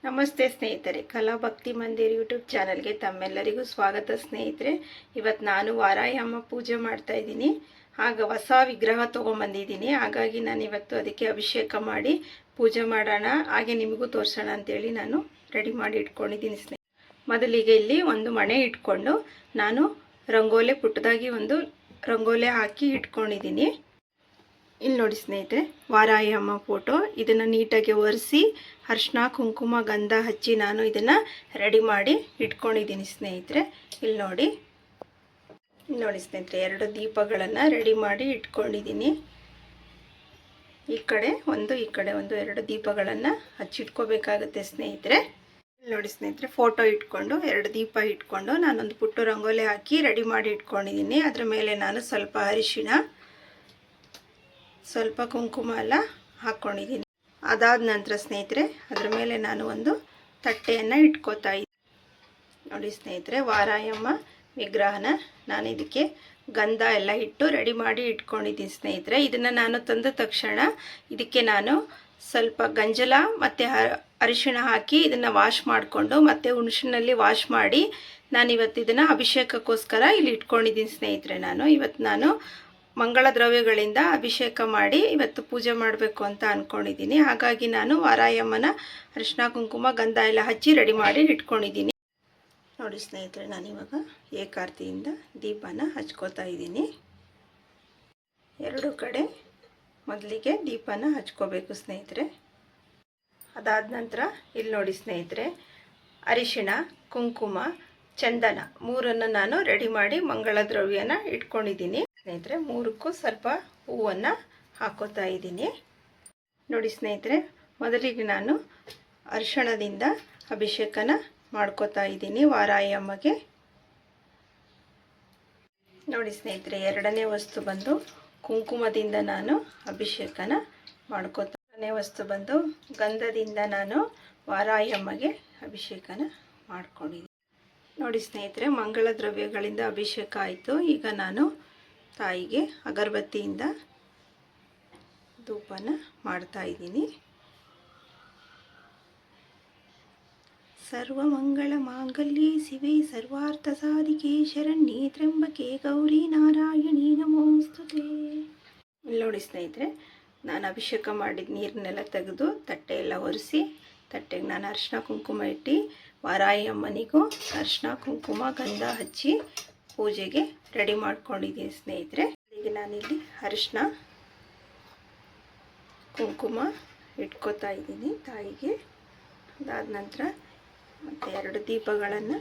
ನಮಸ್ತೆ ಸ್ನೇಹಿತರೆ, ಕಲಾ ಭಕ್ತಿ ಮಂದಿರ್ ಯೂಟ್ಯೂಬ್ ಚಾನಲ್ಗೆ ತಮ್ಮೆಲ್ಲರಿಗೂ ಸ್ವಾಗತ ಸ್ನೇಹಿತರೆ. ಇವತ್ತು ನಾನು ವಾರಾಹಿ ಅಮ್ಮ ಪೂಜೆ ಮಾಡ್ತಾ ಇದ್ದೀನಿ. ಆಗ ಹೊಸ ವಿಗ್ರಹ ತೊಗೊಂಬಂದಿದ್ದೀನಿ. ಹಾಗಾಗಿ ನಾನು ಇವತ್ತು ಅದಕ್ಕೆ ಅಭಿಷೇಕ ಮಾಡಿ ಪೂಜೆ ಮಾಡೋಣ, ಹಾಗೆ ನಿಮಗೂ ತೋರಿಸೋಣ ಅಂತೇಳಿ ನಾನು ರೆಡಿ ಮಾಡಿ ಇಟ್ಕೊಂಡಿದ್ದೀನಿ ಸ್ನೇಹಿತರೆ. ಮೊದಲಿಗೆ ಇಲ್ಲಿ ಒಂದು ಮಣೆ ಇಟ್ಕೊಂಡು ನಾನು ರಂಗೋಲೆ ಪುಟ್ಟದಾಗಿ ಒಂದು ರಂಗೋಲೆ ಹಾಕಿ ಇಟ್ಕೊಂಡಿದ್ದೀನಿ. ಇಲ್ಲಿ ನೋಡಿ ಸ್ನೇಹಿತರೆ, ವಾರಾಹಿ ಅಮ್ಮ ಫೋಟೋ. ಇದನ್ನು ನೀಟಾಗಿ ಒರೆಸಿ ಅರಿಶಿನ ಕುಂಕುಮ ಗಂಧ ಹಚ್ಚಿ ನಾನು ಇದನ್ನು ರೆಡಿ ಮಾಡಿ ಇಟ್ಕೊಂಡಿದ್ದೀನಿ ಸ್ನೇಹಿತರೆ. ಇಲ್ಲಿ ನೋಡಿ ಸ್ನೇಹಿತರೆ, 2 ದೀಪಗಳನ್ನು ರೆಡಿ ಮಾಡಿ ಇಟ್ಕೊಂಡಿದ್ದೀನಿ. ಈ ಕಡೆ ಒಂದು 2 ದೀಪಗಳನ್ನು ಹಚ್ಚಿಟ್ಕೋಬೇಕಾಗುತ್ತೆ ಸ್ನೇಹಿತರೆ. ಇಲ್ಲಿ ನೋಡಿ ಸ್ನೇಹಿತರೆ, ಫೋಟೋ ಇಟ್ಕೊಂಡು 2 ದೀಪ ಇಟ್ಕೊಂಡು ನಾನೊಂದು ಪುಟ್ಟ ರಂಗೋಲಿ ಹಾಕಿ ರೆಡಿ ಮಾಡಿ ಇಟ್ಕೊಂಡಿದ್ದೀನಿ. ಅದರ ಮೇಲೆ ನಾನು ಸ್ವಲ್ಪ ಅರಿಶಿನ ಸ್ವಲ್ಪ ಕುಂಕುಮ ಎಲ್ಲ ಹಾಕ್ಕೊಂಡಿದ್ದೀನಿ. ಅದಾದ ನಂತರ ಸ್ನೇಹಿತರೆ, ಅದರ ಮೇಲೆ ನಾನು ಒಂದು ತಟ್ಟೆಯನ್ನು ಇಟ್ಕೋತಾ ಇದ್ದೀನಿ. ನೋಡಿ ಸ್ನೇಹಿತರೆ, ವಾರಾಹಿ ಅಮ್ಮ ವಿಗ್ರಹನ ನಾನು ಇದಕ್ಕೆ ಗಂಧ ಎಲ್ಲ ಇಟ್ಟು ರೆಡಿ ಮಾಡಿ ಇಟ್ಕೊಂಡಿದ್ದೀನಿ ಸ್ನೇಹಿತರೆ. ಇದನ್ನು ನಾನು ತಂದ ತಕ್ಷಣ ಇದಕ್ಕೆ ನಾನು ಸ್ವಲ್ಪ ಗಂಜಲ ಮತ್ತು ಅರಿಶಿಣ ಹಾಕಿ ಇದನ್ನು ವಾಶ್ ಮಾಡಿಕೊಂಡು ಮತ್ತು ಹುಣಸಿನಲ್ಲಿ ವಾಶ್ ಮಾಡಿ ನಾನಿವತ್ತು ಇದನ್ನು ಅಭಿಷೇಕಕ್ಕೋಸ್ಕರ ಇಲ್ಲಿ ಇಟ್ಕೊಂಡಿದ್ದೀನಿ ಸ್ನೇಹಿತರೆ. ನಾನು ಮಂಗಳ ದ್ರವ್ಯಗಳಿಂದ ಅಭಿಷೇಕ ಮಾಡಿ ಇವತ್ತು ಪೂಜೆ ಮಾಡಬೇಕು ಅಂತ ಅಂದ್ಕೊಂಡಿದ್ದೀನಿ. ಹಾಗಾಗಿ ನಾನು ವಾರಾಹಿ ಅಮ್ಮನ ಅರಿಶಿನ ಕುಂಕುಮ ಗಂಧ ಎಲ್ಲ ಹಚ್ಚಿ ರೆಡಿ ಮಾಡಿ ಇಟ್ಕೊಂಡಿದ್ದೀನಿ. ನೋಡಿ ಸ್ನೇಹಿತರೆ, ನಾನಿವಾಗ ಏಕಾರ್ತಿಯಿಂದ ದೀಪನ ಹಚ್ಕೋತಾ ಇದ್ದೀನಿ. 2 ಕಡೆ ಮೊದಲಿಗೆ ದೀಪನ ಹಚ್ಕೋಬೇಕು ಸ್ನೇಹಿತರೆ. ಅದಾದ ನಂತರ ಇಲ್ಲಿ ನೋಡಿ ಸ್ನೇಹಿತರೆ, ಅರಿಶಿಣ ಕುಂಕುಮ ಚಂದನ 3ಅನ್ನು ನಾನು ರೆಡಿ ಮಾಡಿ ಮಂಗಳ ದ್ರವ್ಯನ ಇಟ್ಕೊಂಡಿದ್ದೀನಿ ಸ್ನೇಹಿತರೆ. 3ಕ್ಕೂ ಸ್ವಲ್ಪ ಹೂವನ್ನು ಹಾಕೋತಾ ಇದ್ದೀನಿ. ನೋಡಿ ಸ್ನೇಹಿತರೆ, ಮೊದಲಿಗೆ ನಾನು ಅರಿಶಿಣದಿಂದ ಅಭಿಷೇಕನ ಮಾಡ್ಕೋತಾ ಇದ್ದೀನಿ ವಾರಾಹಿ ಅಮ್ಮಗೆ. ನೋಡಿ ಸ್ನೇಹಿತರೆ, 2ನೇ ವಸ್ತು ಬಂದು ಕುಂಕುಮದಿಂದ ನಾನು ಅಭಿಷೇಕನ ಮಾಡ್ಕೋತಾ. 2ನೇ ವಸ್ತು ಬಂದು ಗಂಧದಿಂದ ನಾನು ವಾರಾಹಿ ಅಮ್ಮಗೆ ಅಭಿಷೇಕನ ಮಾಡ್ಕೊಂಡಿದ್ದೀನಿ. ನೋಡಿ ಸ್ನೇಹಿತರೆ, ಮಂಗಳ ದ್ರವ್ಯಗಳಿಂದ ಅಭಿಷೇಕ ಆಯಿತು. ಈಗ ನಾನು ತಾಯಿಗೆ ಅಗರಬತ್ತಿಯಿಂದ ಧೂಪನ ಮಾಡ್ತಾ ಇದ್ದೀನಿ. ಸರ್ವಮಂಗಳ ಮಾಂಗಲ್ಯೆ ಶಿವೆ ಸರ್ವಾರ್ಥ ಸಾಧಿಕೆ ಶರಣ್ಯೆ ತ್ರ್ಯಂಬಕೆ ಗೌರಿ ನಾರಾಯಣಿ ನಮೋಸ್ತುತೆ. ನೋಡಿ ಸ್ನೇಹಿತರೆ, ನಾನು ಅಭಿಷೇಕ ಮಾಡಿದ ನೀರನ್ನೆಲ್ಲ ತೆಗೆದು ತಟ್ಟೆ ಎಲ್ಲ ಒರೆಸಿ ತಟ್ಟೆಗೆ ನಾನು ಅರಿಶಿನ ಕುಂಕುಮ ಇಟ್ಟು ವಾರಾಹಿ ಅಮ್ಮನಿಗೂ ಅರಿಶಿನ ಕುಂಕುಮ ಗಂಧ ಹಚ್ಚಿ ಪೂಜೆಗೆ ರೆಡಿ ಮಾಡ್ಕೊಂಡಿದ್ದೀನಿ ಸ್ನೇಹಿತರೆ. ಈಗ ನಾನಿಲ್ಲಿ ಅರಿಶಿನ ಕುಂಕುಮ ಇಟ್ಕೋತಾ ಇದ್ದೀನಿ ತಾಯಿಗೆ. ಅದಾದ ನಂತರ ಮತ್ತು 2 ದೀಪಗಳನ್ನು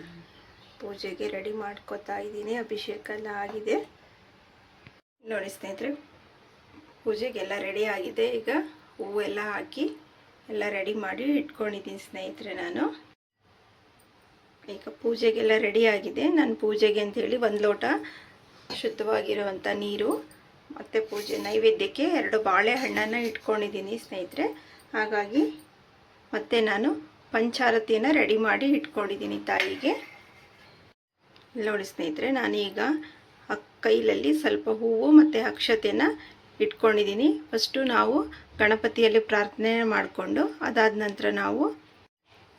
ಪೂಜೆಗೆ ರೆಡಿ ಮಾಡ್ಕೋತಾ ಇದ್ದೀನಿ. ಅಭಿಷೇಕ ಎಲ್ಲ ಆಗಿದೆ. ನೋಡಿ ಸ್ನೇಹಿತರೆ, ಪೂಜೆಗೆಲ್ಲ ರೆಡಿ ಆಗಿದೆ. ಈಗ ಹೂವೆಲ್ಲ ಹಾಕಿ ಎಲ್ಲ ರೆಡಿ ಮಾಡಿ ಇಟ್ಕೊಂಡಿದ್ದೀನಿ ಸ್ನೇಹಿತರೆ. ನಾನು ಈಗ ಪೂಜೆಗೆಲ್ಲ ರೆಡಿ ಆಗಿದೆ. ನಾನು ಪೂಜೆಗೆ ಅಂಥೇಳಿ 1 ಲೋಟ ಶುದ್ಧವಾಗಿರುವಂಥ ನೀರು ಮತ್ತು ಪೂಜೆ ನೈವೇದ್ಯಕ್ಕೆ 2 ಬಾಳೆಹಣ್ಣನ್ನು ಇಟ್ಕೊಂಡಿದ್ದೀನಿ ಸ್ನೇಹಿತರೆ. ಹಾಗಾಗಿ ಮತ್ತೆ ನಾನು ಪಂಚಾರತಿಯನ್ನು ರೆಡಿ ಮಾಡಿ ಇಟ್ಕೊಂಡಿದ್ದೀನಿ ತಾಯಿಗೆ. ನೋಡಿ ಸ್ನೇಹಿತರೆ, ನಾನೀಗ ಕೈಯಲ್ಲಿ ಸ್ವಲ್ಪ ಹೂವು ಮತ್ತು ಅಕ್ಷತೆಯನ್ನು ಇಟ್ಕೊಂಡಿದ್ದೀನಿ. ಫಸ್ಟು ನಾವು ಗಣಪತಿಯಲ್ಲಿ ಪ್ರಾರ್ಥನೆ ಮಾಡಿಕೊಂಡು ಅದಾದ ನಂತರ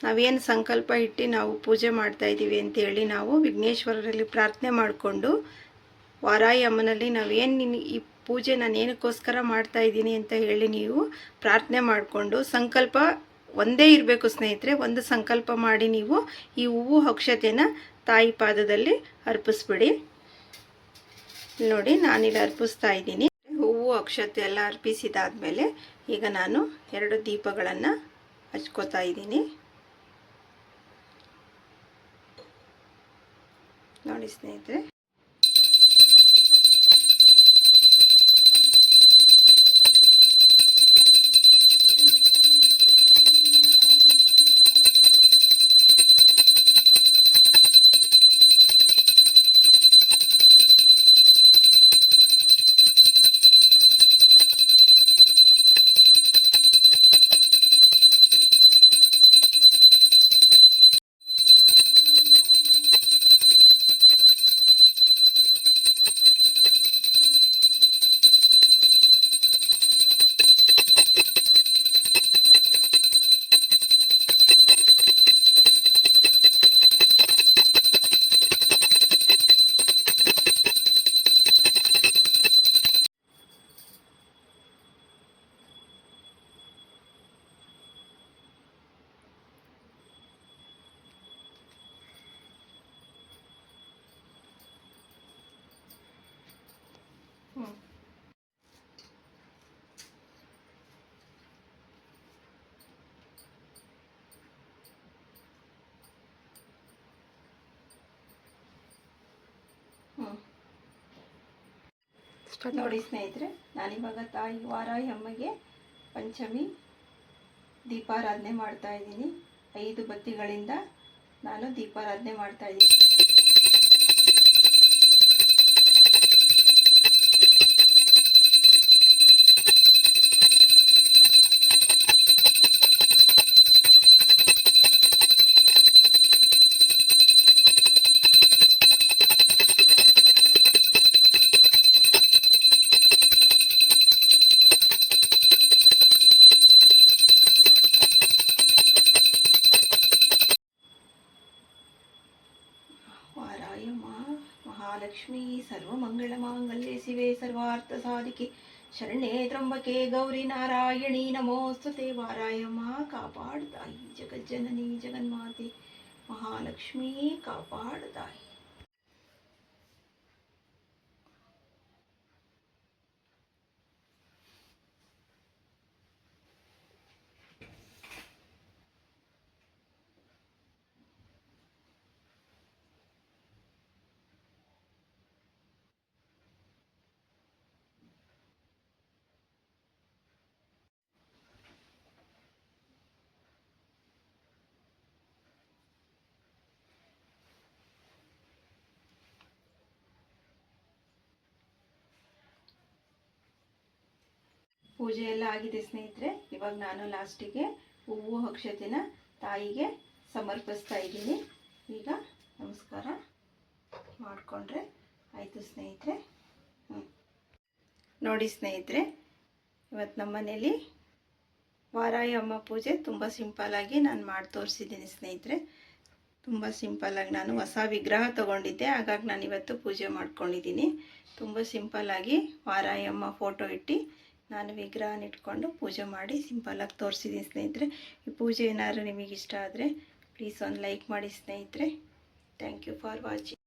ನಾವೇನು ಸಂಕಲ್ಪ ಇಟ್ಟು ನಾವು ಪೂಜೆ ಮಾಡ್ತಾಯಿದ್ದೀವಿ ಅಂತೇಳಿ ನಾವು ವಿಘ್ನೇಶ್ವರರಲ್ಲಿ ಪ್ರಾರ್ಥನೆ ಮಾಡಿಕೊಂಡು ವಾರಾಹಿ ಅಮ್ಮನಲ್ಲಿ ನಾವೇನು ಈ ಪೂಜೆ ನಾನು ಏನಕ್ಕೋಸ್ಕರ ಮಾಡ್ತಾಯಿದ್ದೀನಿ ಅಂತ ಹೇಳಿ ನೀವು ಪ್ರಾರ್ಥನೆ ಮಾಡಿಕೊಂಡು ಸಂಕಲ್ಪ ಒಂದೇ ಇರಬೇಕು ಸ್ನೇಹಿತರೆ. ಒಂದು ಸಂಕಲ್ಪ ಮಾಡಿ ನೀವು ಈ ಹೂವು ಅಕ್ಷತೆಯನ್ನು ತಾಯಿ ಪಾದದಲ್ಲಿ ಅರ್ಪಿಸ್ಬಿಡಿ. ನೋಡಿ, ನಾನಿಲ್ಲಿ ಅರ್ಪಿಸ್ತಾ ಇದ್ದೀನಿ. ಹೂವು ಅಕ್ಷತೆ ಎಲ್ಲ ಅರ್ಪಿಸಿದಾದ್ಮೇಲೆ ಈಗ ನಾನು 2 ದೀಪಗಳನ್ನು ಹಚ್ಕೋತಾ ಇದ್ದೀನಿ. ನೋಡಿ ಸ್ನೇಹಿತರೆ, ನೋಡಿ ಸ್ನೇಹಿತರೆ, ನಾನಿವಾಗ ತಾಯಿ ವಾರಾಹಿ ಅಮ್ಮಗೆ ಪಂಚಮಿ ದೀಪಾರಾಧನೆ ಮಾಡ್ತಾ ಇದ್ದೀನಿ. 5 ಬತ್ತಿಗಳಿಂದ ನಾನು ದೀಪಾರಾಧನೆ ಮಾಡ್ತಾ ಇದ್ದೀನಿ. महालक्ष्मी सर्वमंगलमांगल्ये शिवे सर्वार्थसाधिके शरण्ये त्र्यंबके गौरी नारायणी नमोस्तुते. वारायम्मा कापाडताई, जगज्जननी जगन्माते महालक्ष्मी कापाडताई. ಪೂಜೆ ಎಲ್ಲ ಆಗಿದೆ ಸ್ನೇಹಿತರೆ. ಇವಾಗ ನಾನು ಲಾಸ್ಟಿಗೆ ಹೂವು ಅಕ್ಷತೆನ ತಾಯಿಗೆ ಸಮರ್ಪಿಸ್ತಾ ಇದ್ದೀನಿ. ಈಗ ನಮಸ್ಕಾರ ಮಾಡಿಕೊಂಡ್ರೆ ಆಯಿತು ಸ್ನೇಹಿತರೆ. ನೋಡಿ ಸ್ನೇಹಿತರೆ, ಇವತ್ತು ನಮ್ಮ ಮನೇಲಿ ವಾರಾಹಿ ಅಮ್ಮ ಪೂಜೆ ತುಂಬ ಸಿಂಪಲ್ಲಾಗಿ ನಾನು ಮಾಡಿ ತೋರಿಸಿದ್ದೀನಿ ಸ್ನೇಹಿತರೆ. ತುಂಬ ಸಿಂಪಲ್ಲಾಗಿ ನಾನು ಹೊಸ ವಿಗ್ರಹ ತೊಗೊಂಡಿದ್ದೆ, ಹಾಗಾಗಿ ನಾನು ಇವತ್ತು ಪೂಜೆ ಮಾಡ್ಕೊಂಡಿದ್ದೀನಿ. ತುಂಬ ಸಿಂಪಲ್ಲಾಗಿ ವಾರಾಹಿ ಅಮ್ಮ ಫೋಟೋ ಇಟ್ಟು ನಾನು ವಿಗ್ರಹನ ಇಟ್ಕೊಂಡು ಪೂಜೆ ಮಾಡಿ ಸಿಂಪಲ್ಲಾಗಿ ತೋರಿಸಿದ್ದೀನಿ ಸ್ನೇಹಿತರೆ. ಈ ಪೂಜೆ ಏನಾದರೂ ನಿಮಗೆ ಇಷ್ಟ ಆದರೆ ಪ್ಲೀಸ್ ಒಂದು ಲೈಕ್ ಮಾಡಿ ಸ್ನೇಹಿತರೆ. Thank you for watching.